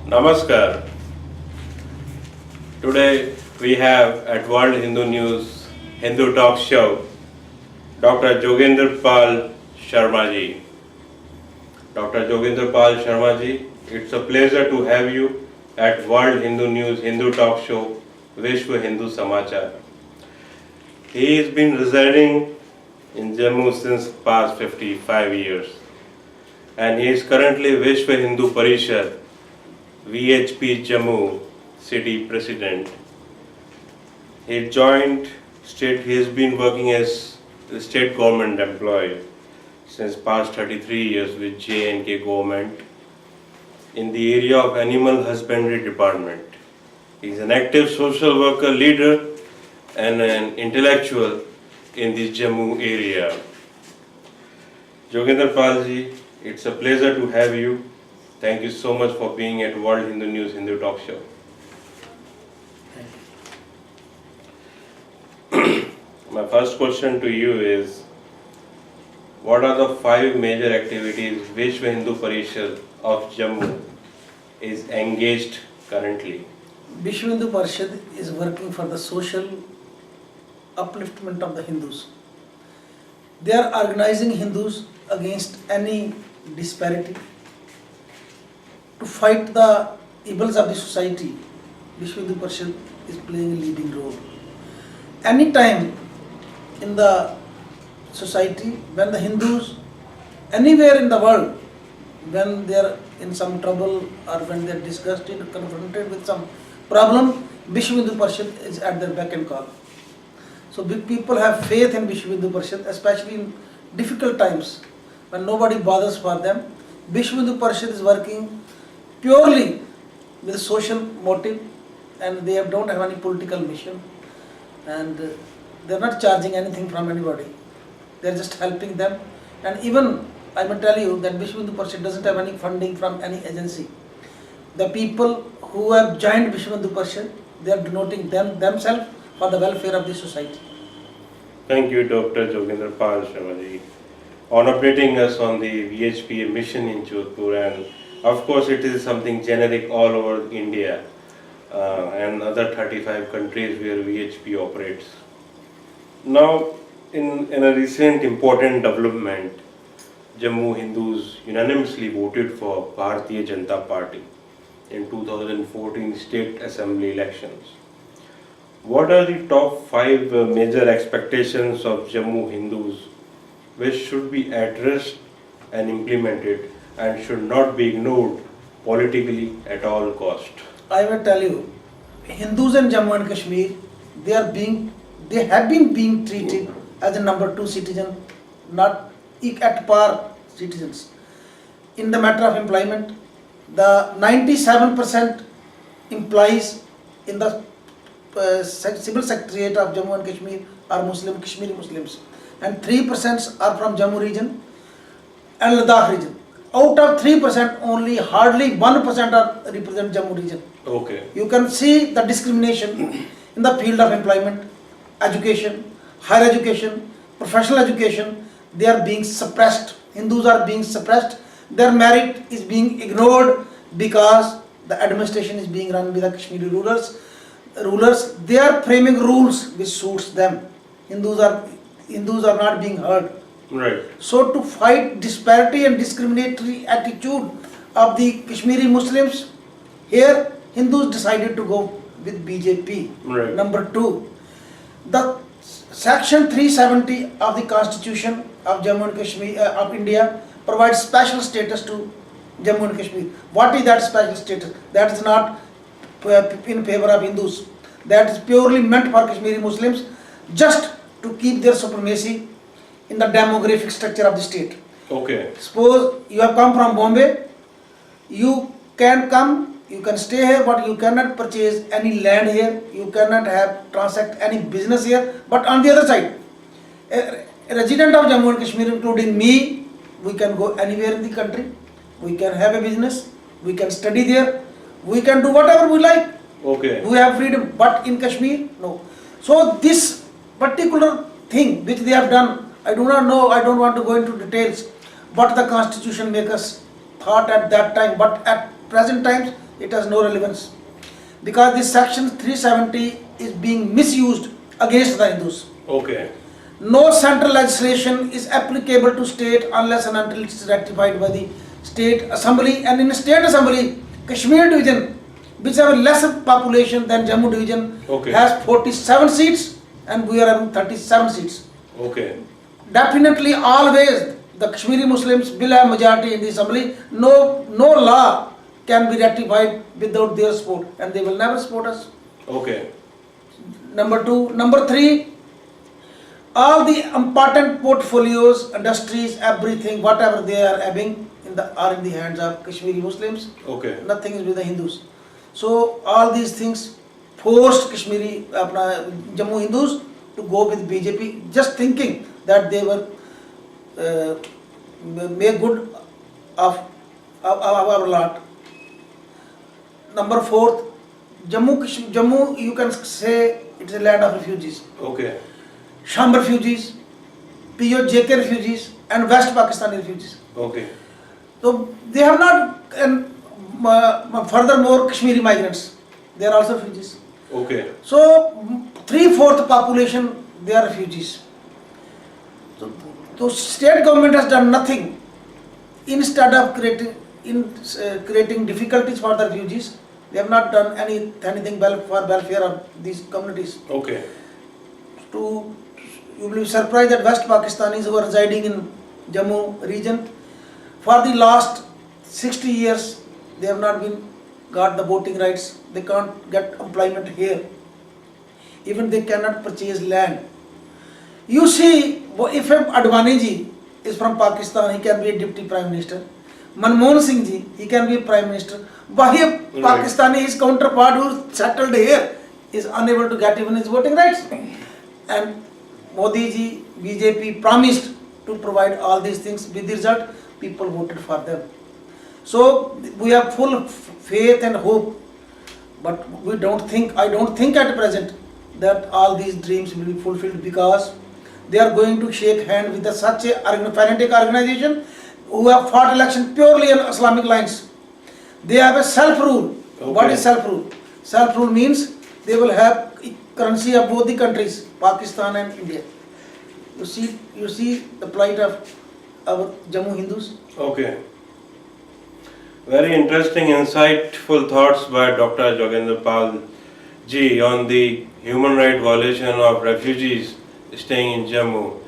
Namaskar. Today we have at World Hindu News Hindu Talk Show Dr. Joginder Pal Sharma ji. Dr. Joginder Pal Sharma ji, it's a pleasure to have you at World Hindu News Hindu Talk Show Vishwa Hindu Samachar. He has been residing in Jammu since past 55 years and he is currently Vishwa Hindu Parishad VHP Jammu City President. He has been working as a state government employee since past 33 years with J&K government in the area of animal husbandry department. He is an active social worker leader and an intellectual in the Jammu area. Joginder Palji, it's a pleasure to have you. Thank you so much for being at World Hindu News Hindu Talk Show. My first question to you is, what are the 5 major activities Vishwa Hindu Parishad of Jammu is engaged currently? Vishwa Hindu Parishad is working for the social upliftment of the Hindus. They are organizing Hindus against any disparity. To fight the evils of the society, Vishwa Hindu Parishad is playing a leading role. Any time in the society when the Hindus, anywhere in the world, when they are in some trouble or when they are disgusted, confronted with some problem, Vishwa Hindu Parishad is at their beck and call. So big people have faith in Vishwa Hindu Parishad, especially in difficult times when nobody bothers for them. Vishwa Hindu Parishad is working purely with a social motive and they don't have any political mission and they are not charging anything from anybody. They are just helping them, and even I will tell you that Vishwa Hindu Parishad doesn't have any funding from any agency. The people who have joined Vishwa Hindu Parishad, they are donating themselves for the welfare of the society. Thank you, Dr. Joginder Pal Sharma ji, on updating us on the VHP mission in Jodhpur, and of course it is something generic all over India and other 35 countries where VHP operates. Now, in a recent important development, Jammu Hindus unanimously voted for Bharatiya Janata Party in 2014 state assembly elections. What are the top 5 major expectations of Jammu Hindus which should be addressed and implemented and should not be ignored politically at all cost? I will tell you, Hindus in Jammu and Kashmir, they have been being treated as a number 2 citizen, not at par citizens. In the matter of employment, the 97% employees in the civil secretariat of Jammu and Kashmir are Kashmiri Muslims, and 3% are from Jammu region and Ladakh region. Out of 3%, only hardly 1% are represent Jammu region. Okay. You can see the discrimination in the field of employment, education, higher education, professional education. They are being suppressed. Hindus are being suppressed. Their merit is being ignored because the administration is being run by the Kashmiri rulers. They are framing rules which suits them. Hindus are not being heard. Right. So to fight disparity and discriminatory attitude of the Kashmiri Muslims, here Hindus decided to go with BJP. Right. Number 2, the section 370 of the Constitution of Jammu and Kashmir of India provides special status to Jammu and Kashmir. What is that special status? That is not in favor of Hindus. That is purely meant for Kashmiri Muslims, just to keep their supremacy in the demographic structure of the state. Okay. Suppose you have come from Bombay, you can come, you can stay here, but you cannot purchase any land here, you cannot transact any business here. But on the other side, a resident of Jammu and Kashmir, including me, we can go anywhere in the country, we can have a business, we can study there, we can do whatever we like. Okay. We have freedom, but in Kashmir, no. So this particular thing which they have done, I do not know, I don't want to go into details what the constitution makes us thought at that time, but at present times it has no relevance, because this section 370 is being misused against the Hindus. Okay. No central legislation is applicable to state unless and until it is ratified by the state assembly, and in state assembly, Kashmir division, which have a lesser population than Jammu division, Okay. has 47 seats and we are having 37 seats. Okay. Definitely always the Kashmiri Muslims will have majority in the assembly. No law can be ratified without their support, and they will never support us. Okay. Number two. Number three, all the important portfolios, industries, everything, whatever they are having are in the hands of Kashmiri Muslims. Okay. Nothing is with the Hindus. So all these things forced Kashmiri, Jammu Hindus to go with BJP, just thinking that they were make good of our lot. Number fourth, Jammu, you can say it's a land of refugees. Okay. Sham refugees, POJK refugees, and West Pakistani refugees. Okay. So they have not, and furthermore, Kashmiri migrants, they are also refugees. Okay. So 3/4 population, they are refugees. So state government has done nothing. Instead of creating difficulties for the refugees, they have not done anything well for welfare of these communities. Okay. You will be surprised that West Pakistanis who are residing in Jammu region, for the last 60 years, they have not got the voting rights. They can't get employment here. Even they cannot purchase land. You see, if Advani ji is from Pakistan, he can be a deputy prime minister. Manmohan Singh ji, he can be a prime minister. Why a Pakistani, his counterpart who settled here, is unable to get even his voting rights? And Modi ji, BJP promised to provide all these things. With the result, people voted for them. So we have full faith and hope, but I don't think at present that all these dreams will be fulfilled, because they are going to shake hand with such a fanatic organization who have fought election purely on Islamic lines. They have a self-rule. Okay. What is self-rule? Self-rule means they will have currency of both the countries, Pakistan and India. You see the plight of our Jammu Hindus. Okay. Very interesting, insightful thoughts by Dr. Joginder Pal ji on the human right violation of refugees staying in Jammu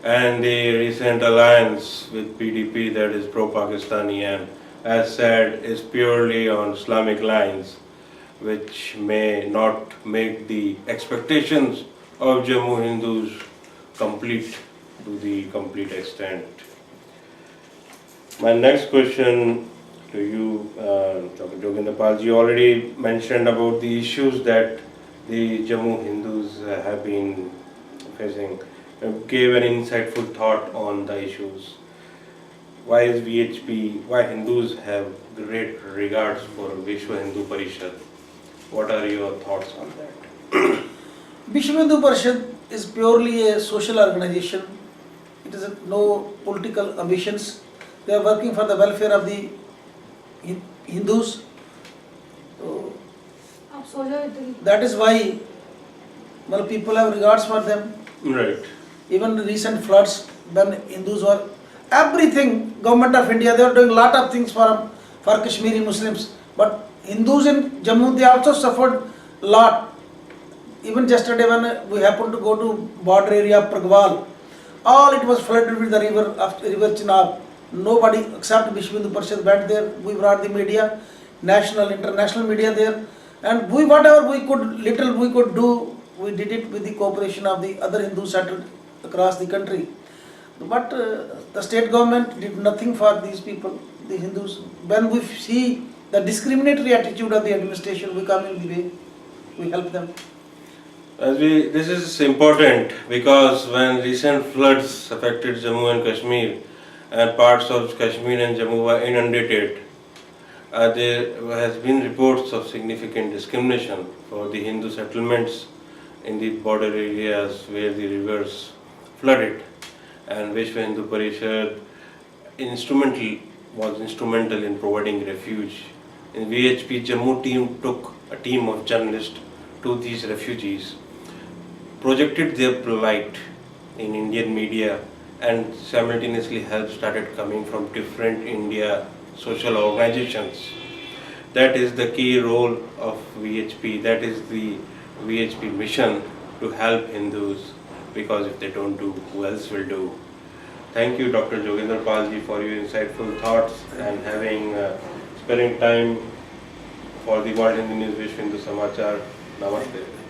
and the recent alliance with PDP, that is pro-Pakistani, and as said is purely on Islamic lines, which may not make the expectations of Jammu Hindus complete to the complete extent. My next question to you, Dr. Joginder Pal ji, already mentioned about the issues that the Jammu Hindus have been facing. Gave an insightful thought on the issues. Why is VHP, why Hindus have great regards for Vishwa Hindu Parishad? What are your thoughts on that? Vishwa Hindu Parishad is purely a social organization. It is no political ambitions. They are working for the welfare of the Hindus. So that is why people have regards for them. Right. Even the recent floods, when Hindus were, everything, government of India, they are doing a lot of things for Kashmiri Muslims. But Hindus in Jammu, they also suffered a lot. Even yesterday when we happened to go to border area of Pragwal, all it was flooded with the river Chenab. Nobody except Vishwa Hindu Parishad went there. We brought the media, national, international media there. And whatever we could do, we did it with the cooperation of the other Hindus settled across the country. But the state government did nothing for these people, the Hindus. When we see the discriminatory attitude of the administration, we come in the way, we help them. This is important because when recent floods affected Jammu and Kashmir and parts of Kashmir and Jammu were inundated, there has been reports of significant discrimination for the Hindu settlements in the border areas where the rivers flooded, and Vishwa Hindu Parishad was instrumental in providing refuge In VHP, Jammu team took a team of journalists to these refugees, projected their plight in Indian media, and simultaneously help started coming from different India social organizations. That is the key role of VHP. That is the VHP mission, to help Hindus, because if they don't do, who else will do? Thank you, Dr. Joginder Palji, for your insightful thoughts and sparing time for the World Hindu News Wish Hindu Samachar. Namaste.